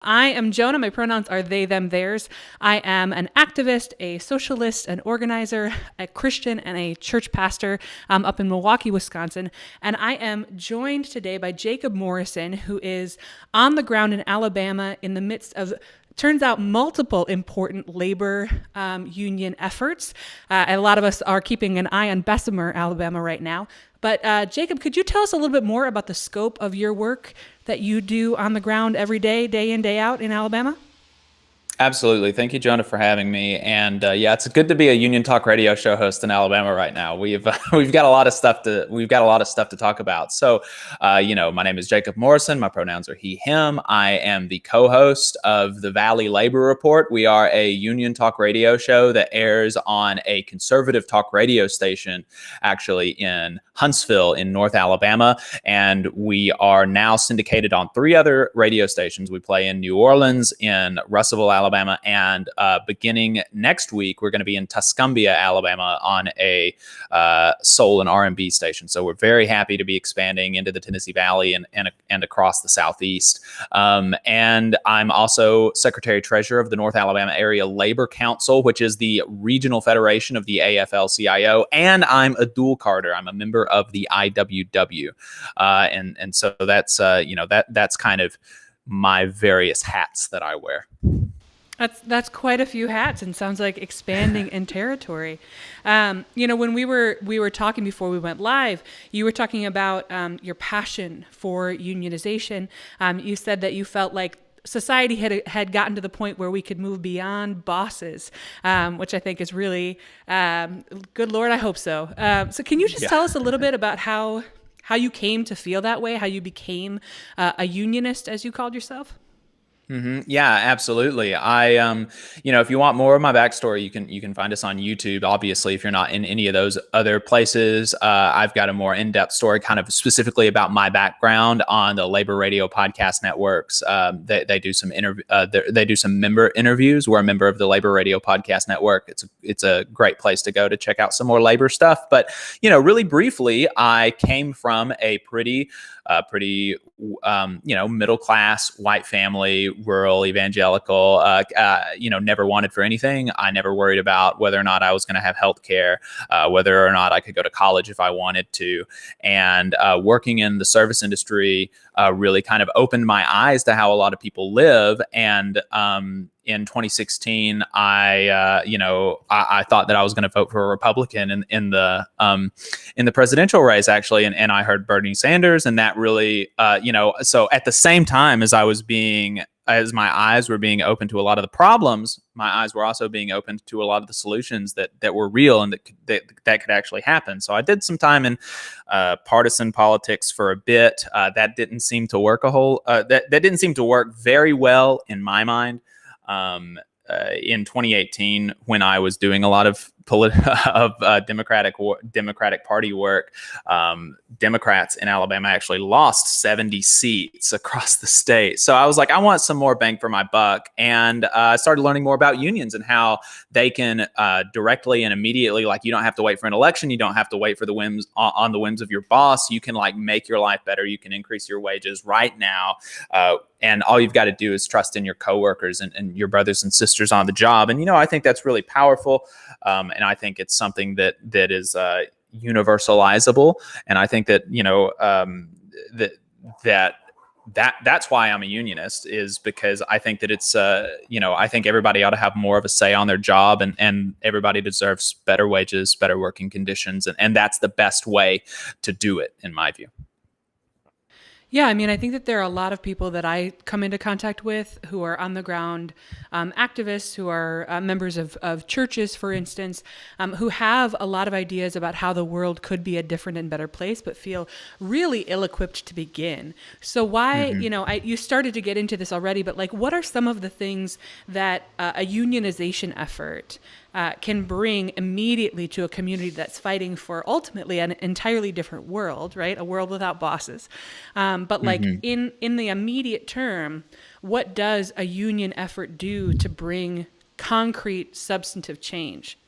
I am Jonah. My pronouns are they, them, theirs. I am an activist, a socialist, an organizer, a Christian, and a church pastor up in Milwaukee, Wisconsin. And I am joined today by Jacob Morrison, who is on the ground in Alabama in the midst of turns out multiple important labor union efforts. A lot of us are keeping an eye on Bessemer, Alabama right now. But Jacob, could you tell us a little bit more about the scope of your work that you do on the ground every day in, day out in Alabama? Absolutely. Thank you, Jonah, for having me. And yeah, it's good to be a Union Talk radio show host in Alabama right now. We've we've got a lot of stuff to talk about. So, my name is Jacob Morrison. My pronouns are he, him. I am the co-host of the Valley Labor Report. We are a Union Talk radio show that airs on a conservative talk radio station, actually in Huntsville in North Alabama, and we are now syndicated on 3 other radio stations. We play in New Orleans, in Russellville, Alabama, and beginning next week, we're going to be in Tuscumbia, Alabama, on a soul and R&B station. So we're very happy to be expanding into the Tennessee Valley and across the Southeast. And I'm also Secretary Treasurer of the North Alabama Area Labor Council, which is the regional federation of the AFL-CIO, and I'm a dual carder. I'm a member of the IWW, and so that's that's kind of my various hats that I wear. That's quite a few hats, and sounds like expanding in territory. When we were talking before we went live, you were talking about your passion for unionization. You said that you felt like society had gotten to the point where we could move beyond bosses, which I think is really good. Lord, I hope so. So can you just tell us a little bit about how you came to feel that way, how you became a unionist, as you called yourself? Mm-hmm. Yeah, absolutely. If you want more of my backstory, you can find us on YouTube. Obviously, if you're not in any of those other places, I've got a more in-depth story, kind of specifically about my background on the Labor Radio Podcast Networks. They do some they do some member interviews. We're a member of the Labor Radio Podcast Network. It's a great place to go to check out some more labor stuff. But really briefly, I came from a pretty middle class white family, rural evangelical, never wanted for anything. I never worried about whether or not I was going to have health care, whether or not I could go to college if I wanted to. And working in the service industry really kind of opened my eyes to how a lot of people live. And in 2016, I thought that I was going to vote for a Republican in the presidential race, actually, and I heard Bernie Sanders, and that really, so at the same time as my eyes were being open to a lot of the problems, my eyes were also being opened to a lot of the solutions that were real and that could actually happen. So I did some time in partisan politics for a bit. That didn't seem to work that didn't seem to work very well in my mind. In 2018, when I was doing a lot of Democratic Party work, Democrats in Alabama actually lost 70 seats across the state. So I was like, I want some more bang for my buck, and I started learning more about unions and how they can directly and immediately, like, you don't have to wait for an election, you don't have to wait for the whims of your boss. You can make your life better. You can increase your wages right now. And all you've got to do is trust in your coworkers and your brothers and sisters on the job. And, I think that's really powerful. And I think it's something that is universalizable. And I think that, that's why I'm a unionist, is because I think that it's, I think everybody ought to have more of a say on their job, and everybody deserves better wages, better working conditions. And that's the best way to do it, in my view. Yeah, I mean, I think that there are a lot of people that I come into contact with who are on the ground activists, who are members of churches, for instance, who have a lot of ideas about how the world could be a different and better place, but feel really ill-equipped to begin. So why, you started to get into this already, but what are some of the things that a unionization effort can bring immediately to a community that's fighting for ultimately an entirely different world, right? A world without bosses. But in the immediate term, what does a union effort do to bring concrete substantive change?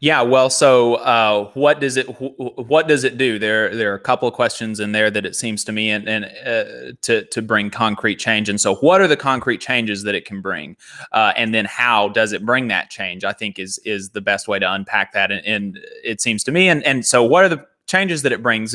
Yeah, well, so what does it do? There are a couple of questions in there that it seems to me, and to bring concrete change. And so, what are the concrete changes that it can bring, and then how does it bring that change? I think is the best way to unpack that. And it seems to me, and so what are the changes that it brings?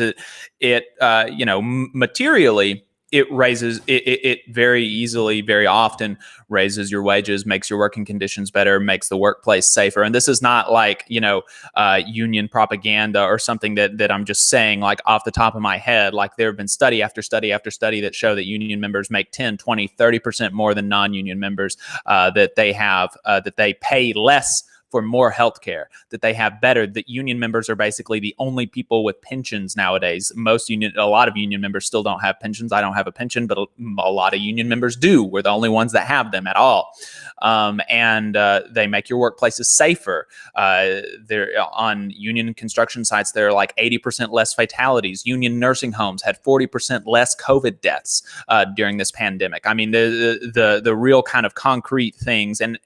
Materially. It raises it very easily, very often raises your wages, makes your working conditions better, makes the workplace safer. And this is not like, union propaganda or something that I'm just saying like off the top of my head. Like there have been study after study after study that show that union members make 10, 20, 30% more than non-union members, that they pay less for more health care, that they have better, that union members are basically the only people with pensions nowadays. A lot of union members still don't have pensions. I don't have a pension, but a lot of union members do. We're the only ones that have them at all. And they make your workplaces safer. There on union construction sites, there are like 80% less fatalities. Union nursing homes had 40% less COVID deaths during this pandemic. I mean, the real kind of concrete things, and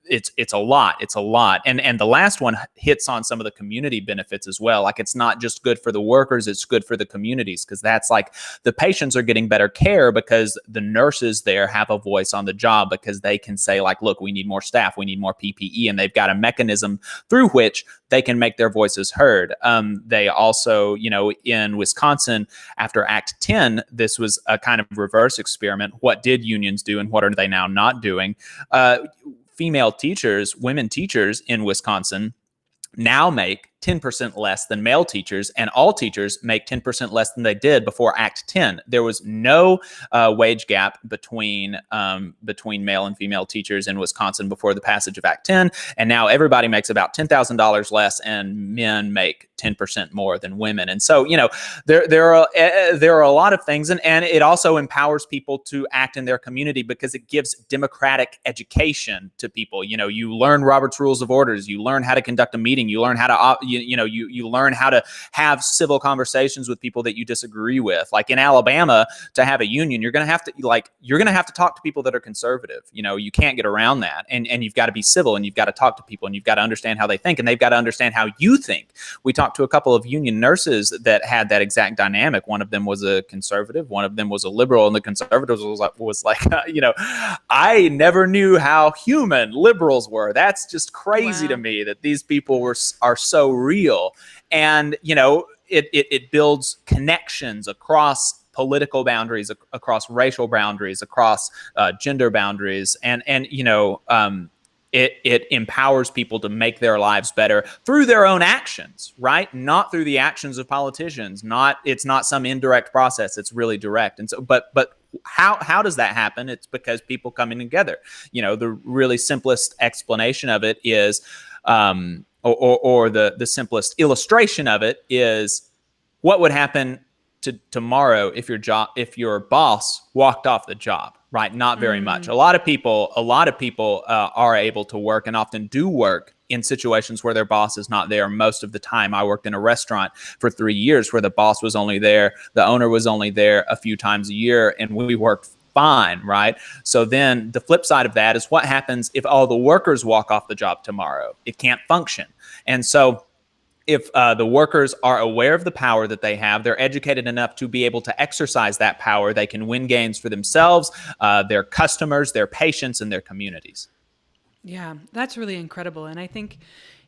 it's a lot. It's a lot. And the last one hits on some of the community benefits as well. Like it's not just good for the workers, it's good for the communities, because that's like the patients are getting better care because the nurses there have a voice on the job, because they can say like, look, we need more staff, we need more PPE, and they've got a mechanism through which they can make their voices heard. They also, in Wisconsin, after Act 10, this was a kind of reverse experiment. What did unions do and what are they now not doing? Female teachers, women teachers in Wisconsin now make 10% less than male teachers, and all teachers make 10% less than they did before Act 10. There was no wage gap between male and female teachers in Wisconsin before the passage of Act 10, and now everybody makes about $10,000 less, and men make 10% more than women. And so, there are a lot of things, and it also empowers people to act in their community because it gives democratic education to people. You learn Robert's Rules of Orders, you learn how to conduct a meeting, you learn how to you learn how to have civil conversations with people that you disagree with. Like in Alabama, to have a union, you're going to have to talk to people that are conservative. You can't get around that, and you've got to be civil, and you've got to talk to people, and you've got to understand how they think, and they've got to understand how you think. We talked to a couple of union nurses that had that exact dynamic. One of them was a conservative, one of them was a liberal, and the conservative was like I never knew how human liberals were. That's just crazy to me that these people are so real. And it builds connections across political boundaries, across racial boundaries, across gender boundaries, and it empowers people to make their lives better through their own actions, right? Not through the actions of politicians. It's not some indirect process. It's really direct. And so, but how does that happen? It's because people coming together. The really simplest explanation of it is, or the simplest illustration of it is, what would happen tomorrow if your boss walked off the job, right? Not very much. A lot of people are able to work, and often do work, in situations where their boss is not there most of the time. I worked in a restaurant for 3 years where the boss was only there, the owner was only there a few times a year, and we worked fine, right? So then the flip side of that is, what happens if all the workers walk off the job tomorrow? It can't function. And so if the workers are aware of the power that they have, they're educated enough to be able to exercise that power, they can win gains for themselves, their customers, their patients, and their communities. Yeah, that's really incredible. And I think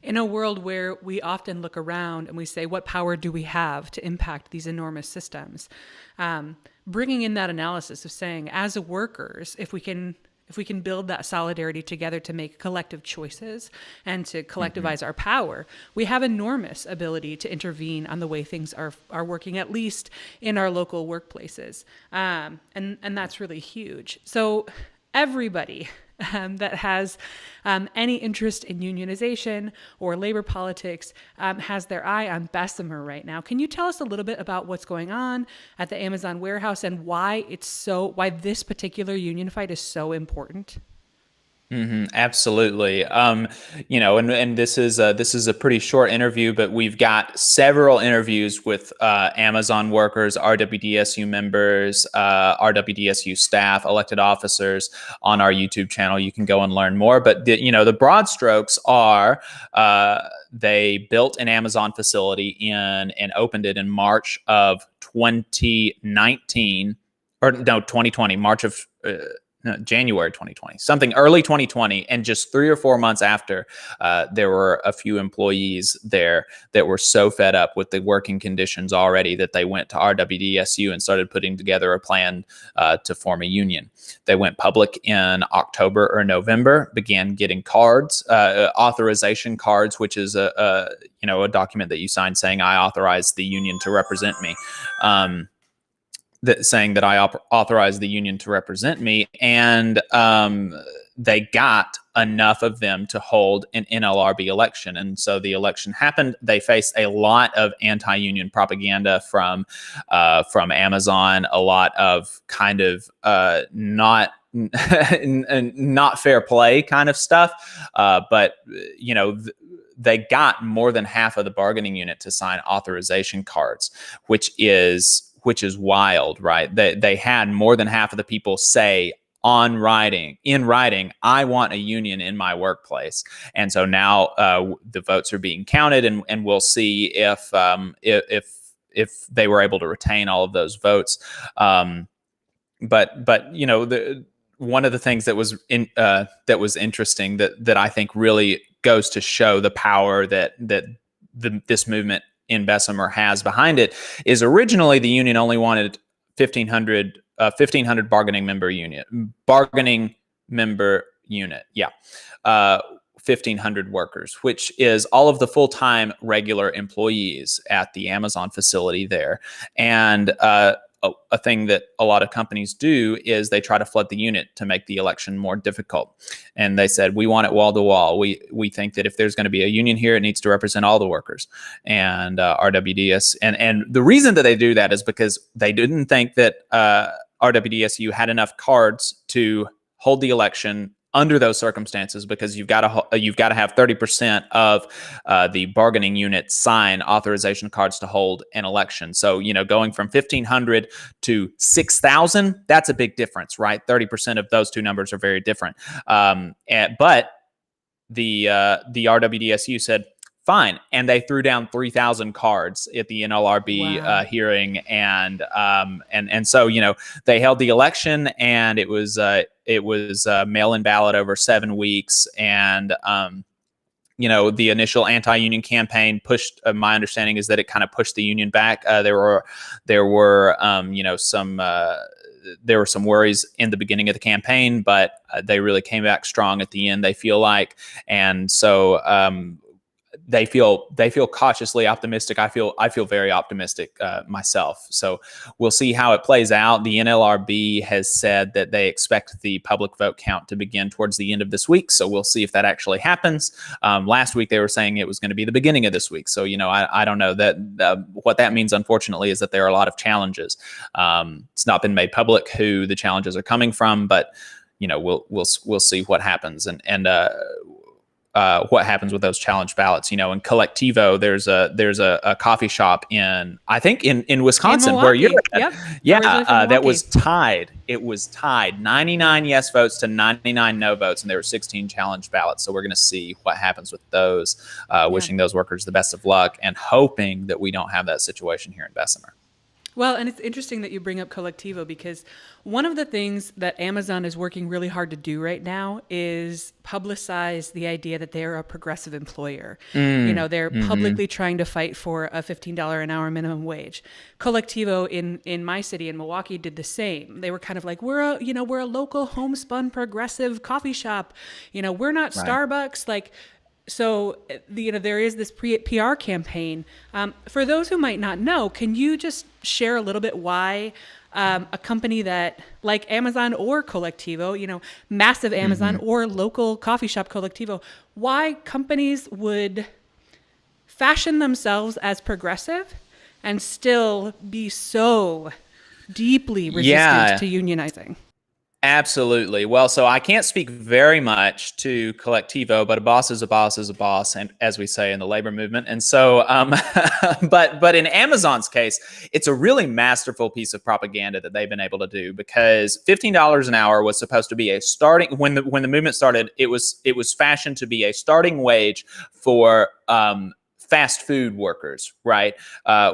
in a world where we often look around and we say, what power do we have to impact these enormous systems? Bringing in that analysis of saying, as a workers, if we can build that solidarity together to make collective choices and to collectivize our power, we have enormous ability to intervene on the way things are working, at least in our local workplaces. And that's really huge. So everybody that has any interest in unionization or labor politics has their eye on Bessemer right now. Can you tell us a little bit about what's going on at the Amazon warehouse and why this particular union fight is so important? Absolutely. And this is a pretty short interview, but we've got several interviews with Amazon workers, RWDSU members, RWDSU staff, elected officers on our YouTube channel. You can go and learn more. But the broad strokes are they built an Amazon facility in and opened it in March of 2019, or no, 2020, March of. No, January 2020, something early 2020. And just 3 or 4 months after, there were a few employees there that were so fed up with the working conditions already that they went to RWDSU and started putting together a plan to form a union. They went public in October or November, began getting cards, authorization cards, which is a document that you sign saying I authorize the union to represent me. Saying that I authorized the union to represent me, and they got enough of them to hold an NLRB election. And so the election happened. They faced a lot of anti-union propaganda from Amazon, a lot of kind of not not fair play kind of stuff. But they got more than half of the bargaining unit to sign authorization cards, which is wild, right? They had more than half of the people say in writing, I want a union in my workplace. And so now the votes are being counted, and we'll see if they were able to retain all of those votes. But one of the things that was interesting that I think really goes to show the power that this movement in Bessemer has behind it is originally the union only wanted 1,500 bargaining member unit. Yeah. 1,500 workers, which is all of the full-time regular employees at the Amazon facility there. And a thing that a lot of companies do is they try to flood the unit to make the election more difficult. And they said, we want it wall to wall. We think that if there's going to be a union here, it needs to represent all the workers. And RWDS, and the reason that they do that is because they didn't think that RWDSU had enough cards to hold the election under those circumstances, because you've got to have 30% of the bargaining unit sign authorization cards to hold an election. So going from 1,500 to 6,000, that's a big difference, right? 30% of those two numbers are very different. But the RWDSU said, fine, and they threw down 3,000 cards at the NLRB hearing, and so they held the election, and it was mail-in ballot over 7 weeks, and the initial anti-union campaign pushed. My understanding is that it kind of pushed the union back. There were some worries in the beginning of the campaign, but they really came back strong at the end, they feel like, and so. They feel cautiously optimistic. I feel very optimistic myself. So we'll see how it plays out. The NLRB has said that they expect the public vote count to begin towards the end of this week. So we'll see if that actually happens. Last week they were saying it was going to be the beginning of this week. So I don't know that what that means. Unfortunately, is that there are a lot of challenges. It's not been made public who the challenges are coming from, but we'll see what happens and. What happens with those challenge ballots? In Collectivo, there's a coffee shop in Wisconsin, where you're at. Yep. Yeah, that was tied. It was tied 99 yes votes to 99 no votes, and there were 16 challenge ballots. So we're going to see what happens with those. Wishing those workers the best of luck, and hoping that we don't have that situation here in Bessemer. Well, and it's interesting that you bring up Collectivo, because one of the things that Amazon is working really hard to do right now is publicize the idea that they're a progressive employer. They're publicly trying to fight for a $15 an hour minimum wage. Collectivo in my city, in Milwaukee, did the same. They were kind of like, we're a local homespun progressive coffee shop. We're not Starbucks. So, there is this PR campaign. For those who might not know, can you just share a little bit why a company that, like Amazon or Collectivo, massive Amazon or local coffee shop Collectivo, why companies would fashion themselves as progressive and still be so deeply resistant to unionizing? Absolutely. Well, so I can't speak very much to Collectivo, but a boss is a boss is a boss, and as we say in the labor movement. And so, but in Amazon's case, it's a really masterful piece of propaganda that they've been able to do, because $15 an hour was supposed to be a starting, when the movement started. It was fashioned to be a starting wage for fast food workers, right?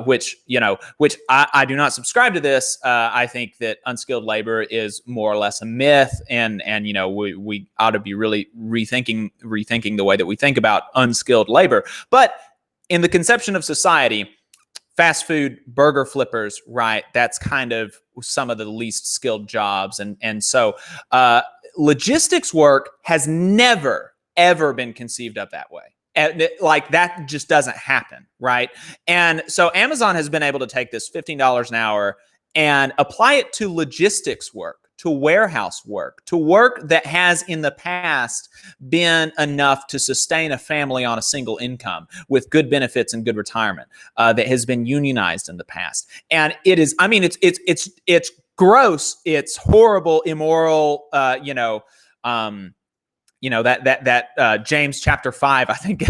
Which I do not subscribe to this. I think that unskilled labor is more or less a myth, and we ought to be really rethinking the way that we think about unskilled labor. But in the conception of society, fast food burger flippers, right? That's kind of some of the least skilled jobs, and so logistics work has never ever been conceived of that way. Like, that just doesn't happen, right? And so Amazon has been able to take this $15 an hour and apply it to logistics work, to warehouse work, to work that has in the past been enough to sustain a family on a single income with good benefits and good retirement, that has been unionized in the past. And it is, I mean, it's gross, it's horrible, immoral, that James chapter 5, I think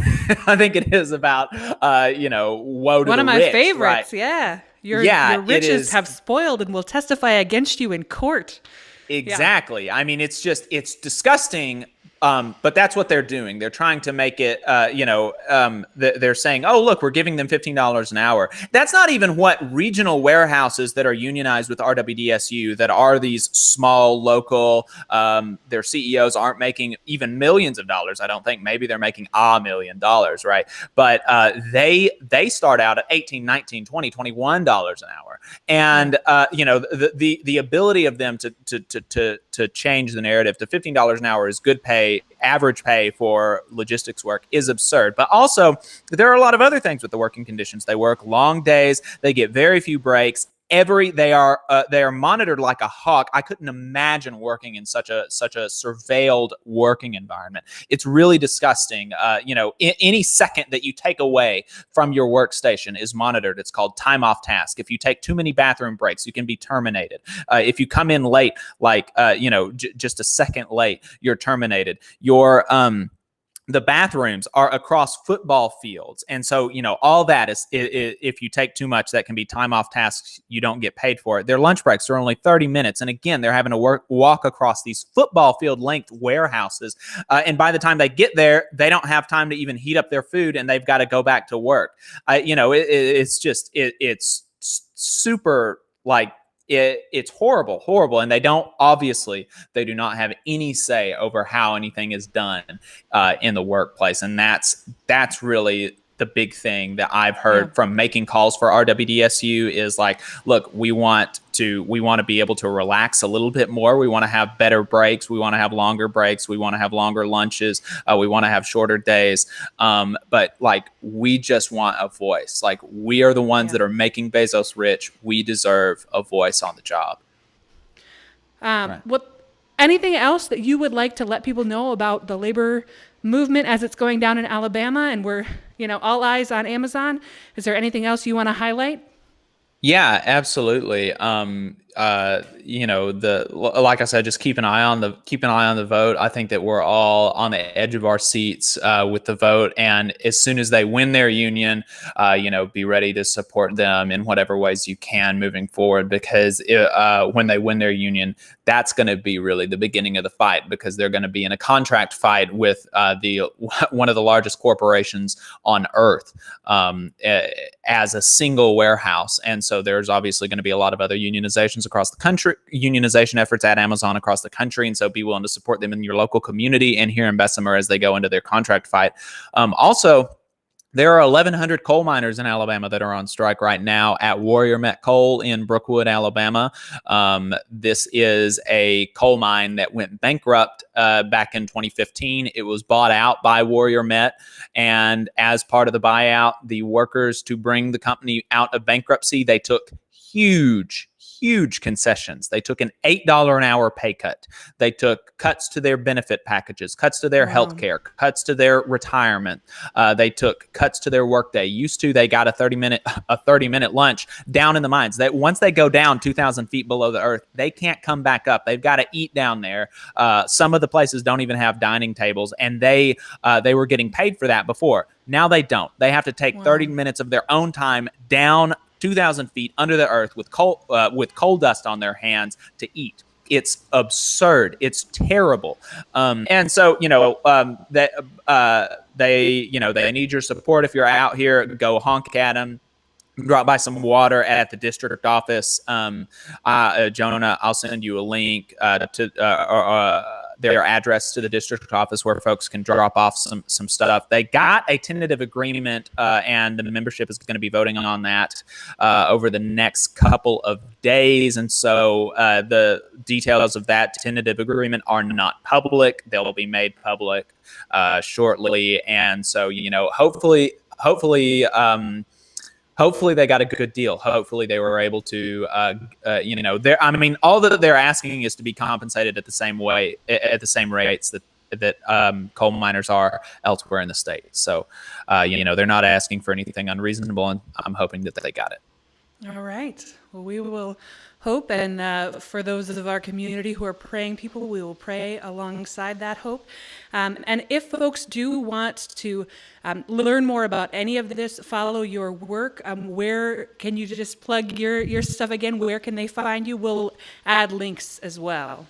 I think it is, about woe to One the of my rich, right? favorites. Yeah. Yeah, Your it riches is. have spoiled and will testify against you in court. Yeah. Exactly. I mean, it's disgusting. But that's what they're doing. They're trying to make it, they're saying, oh, look, we're giving them $15 an hour. That's not even what regional warehouses that are unionized with RWDSU, that are these small local, their CEOs aren't making even millions of dollars. I don't think. Maybe they're making $1 million, right? But they start out at 18, 19, 20, $21 an hour. And, the ability of them to change the narrative to $15 an hour is good pay. Average pay for logistics work is absurd. But also, there are a lot of other things with the working conditions. They work long days. They get very few breaks. They are monitored like a hawk. I couldn't imagine working in such a surveilled working environment. It's really disgusting. Any second that you take away from your workstation is monitored. It's called time off task. If you take too many bathroom breaks, you can be terminated. If you come in late, just a second late, you're terminated. The bathrooms are across football fields. And so, all that is, if you take too much, that can be time off tasks. You don't get paid for it. Their lunch breaks are only 30 minutes. And again, they're having to walk across these football field length warehouses. And by the time they get there, they don't have time to even heat up their food, and they've got to go back to work. It's super, like, it's horrible, and they do not have any say over how anything is done in the workplace. And that's really the big thing that I've heard from making calls for RWDSU is like, look, we want to be able to relax a little bit more. We want to have better breaks. We want to have longer breaks. We want to have longer lunches. We want to have shorter days. But we just want a voice. Like, we are the ones that are making Bezos rich. We deserve a voice on the job. Right. Anything else that you would like to let people know about the labor movement as it's going down in Alabama, and we're, all eyes on Amazon? Is there anything else you want to highlight? Yeah, absolutely. Like I said, just keep an eye on the vote. I think that we're all on the edge of our seats with the vote, and as soon as they win their union, be ready to support them in whatever ways you can moving forward. Because when they win their union, that's going to be really the beginning of the fight, because they're going to be in a contract fight with one of the largest corporations on earth as a single warehouse. And so there's obviously going to be a lot of other unionizations across the country, unionization efforts at Amazon across the country. And so be willing to support them in your local community and here in Bessemer as they go into their contract fight. Also, there are 1,100 coal miners in Alabama that are on strike right now at Warrior Met Coal in Brookwood, Alabama. This is a coal mine that went bankrupt back in 2015. It was bought out by Warrior Met, and as part of the buyout, the workers, to bring the company out of bankruptcy, they took huge huge concessions. They took an $8 an hour pay cut. They took cuts to their benefit packages, cuts to their health Wow. care, cuts to their retirement. They took cuts to their workday. Used to, they got a 30-minute lunch down in the mines. That once they go down 2,000 feet below the earth, they can't come back up. They've got to eat down there. Some of the places don't even have dining tables, and they were getting paid for that before. Now they don't. They have to take 30 Wow. minutes of their own time down 2,000 feet under the earth with coal dust on their hands to eat. It's absurd. It's terrible. And so, they need your support. If you're out here, go honk at them. Drop by some water at the district office. Jonah, I'll send you a link to their address to the district office where folks can drop off some stuff. They got a tentative agreement, and the membership is going to be voting on that over the next couple of days. And so the details of that tentative agreement are not public. They'll be made public shortly. And so, hopefully, hopefully they got a good deal. Hopefully they were able to, all that they're asking is to be compensated at the same rates that coal miners are elsewhere in the state. So, they're not asking for anything unreasonable, and I'm hoping that they got it. All right. Well, we will hope, and for those of our community who are praying people, we will pray alongside that hope. And if folks do want to learn more about any of this, follow your work, where can you just plug your stuff again? Where can they find you? We'll add links as well.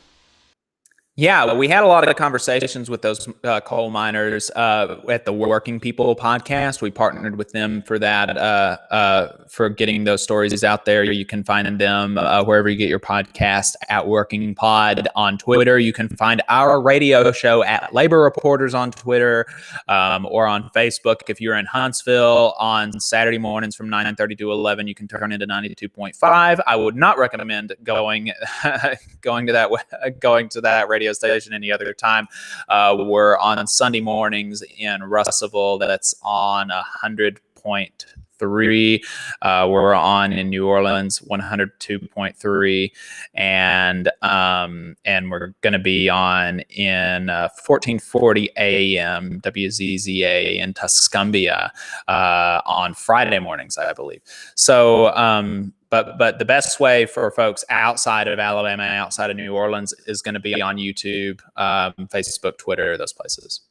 Yeah, we had a lot of conversations with those coal miners at the Working People podcast. We partnered with them for that, for getting those stories out there. You can find them wherever you get your podcast, at Working Pod on Twitter. You can find our radio show at Labor Reporters on Twitter, or on Facebook. If you're in Huntsville on Saturday mornings from 9:30 to 11, you can turn into 92.5. I would not recommend going to that radio station any other time. We're on Sunday mornings in Russellville. That's on 100.3. We're on in New Orleans 102.3, and we're going to be on in 1440 AM WZZA in Tuscumbia on Friday mornings, I believe. So But the best way for folks outside of Alabama, outside of New Orleans, is going to be on YouTube, Facebook, Twitter, those places.